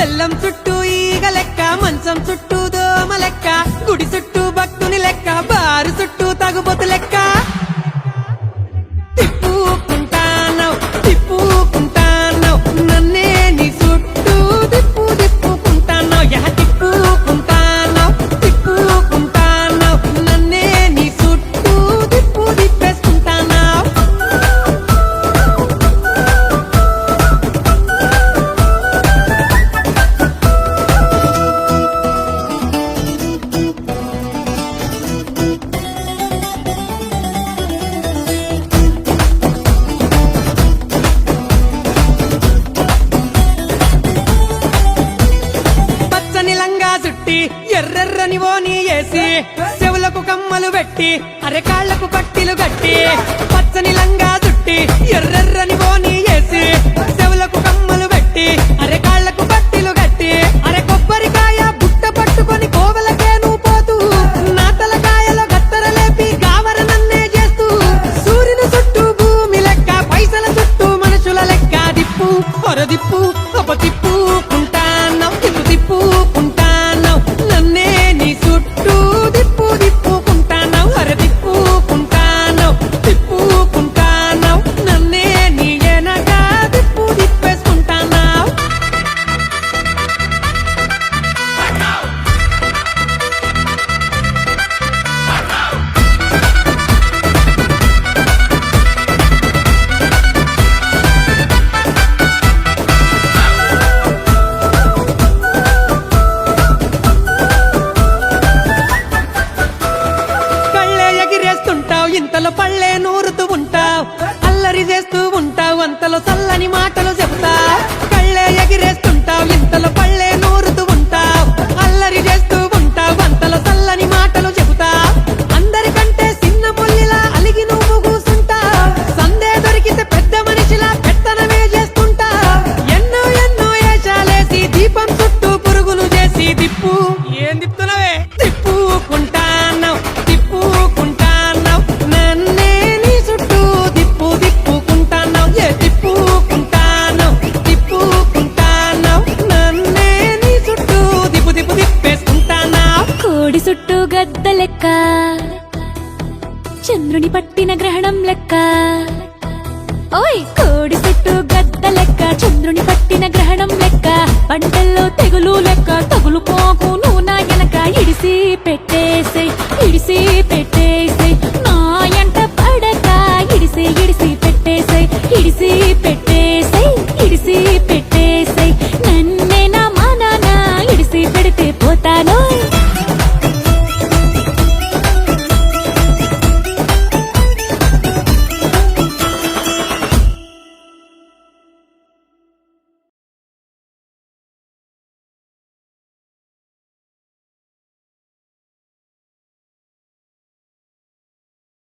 బెల్లం చుట్టూ ఈగ లెక్క, మంచం చుట్టూ దోమ లెక్క, గుడి చుట్టూ భక్తుని లెక్క, బారు చుట్టూ తగుబోతు లెక్క. తిప్పుకుంటానవ్ తిప్పుకుంటానవ్ నన్నే నీ చుట్టూ తిప్పుకుంటానవ్. తిప్పుకుంటానవ్ తిప్పుకుంటానవ్ నన్నే నీ చుట్టూ తిప్పేసుకుంటానవ్. చుట్టి ఎర్రెర్రని ఓని వేసి, చెవులకు కమ్మలు పెట్టి, అరెకాళ్లకు పట్టిలు కట్టి. పచ్చని లంగా చుట్టి ఎర్రెర్రని ఓని వేసి, చెవులకు కమ్మలు పెట్టి, అరెకాళ్లకు పట్టిలు కట్టి. అరె కొబ్బరికాయ బుట్ట పట్టుకొని కోవలకే నువ్వు పోతూ, నా తలకాయలో గత్తర లేపి గావర నన్నే చేస్తూ, సూర్యుని చుట్టూ భూమి లెక్క, పైసల చుట్టూ మనుషుల లెక్క. దిప్పు పొరదిప్పు ఒక తిప్పుకుంటాను తిప్పుకుంటాను నన్నే నీ చుట్టూ తిప్పుకుంటాను. అర తిప్పుకుంటాను తిప్పుకుంటాను నన్నే నీ వెనక తిప్పేసుకుంటాను. ఇంతలో పళ్ళే నూరుతూ ఉంటావు, అల్లరి చేస్తూ ఉంటావు, అంతలో చల్లని మాటలు చెబుతావు. కళ్ళే ఎగిరేస్తుంటావు, ఇంతలో పళ్ళే నూరుతూ ఉంటావు, అల్లరి చేస్తూ ఉంటావు, అంతలో చల్లని మాటలు చెబుతావు. అందరికంటే చిన్న మొల్లిలా అలిగి నువ్వు కూసుంటావు, సందే దొరికితే పెద్ద మనిషిలా పెత్తనమే చేస్తుంటావు. ఎన్నో ఎన్నో ఏషాలేసి దీపం చుట్టూ పురుగులు చేసి దిప్పు ఏం తిప్పుతున్నావే తిప్పుకుంటాను తిప్పుకుంటాను నన్నే నీ చుట్టూ తిప్పుకుంటాను. తిప్పుకుంటాను తిప్పుకుంటాను నన్నే నీ చుట్టూ తిప్పేసుకుంటాను. కోడి చుట్టూ గద్ద లెక్క, చంద్రుని పట్టిన గ్రహణం లెక్క. ఓయ్ కోడి చుట్టూ గద్ద లెక్క, చంద్రుని పట్టిన గ్రహణం లెక్క. పంటల్లో తెగులు లెక్క, తగులు పోకు నువ్వు నా వెనక. ఇడిసి పెట్టేసే నా ఎంట పడక. ఇడిసి పెట్టేసే ఇడిసి పెట్టేసే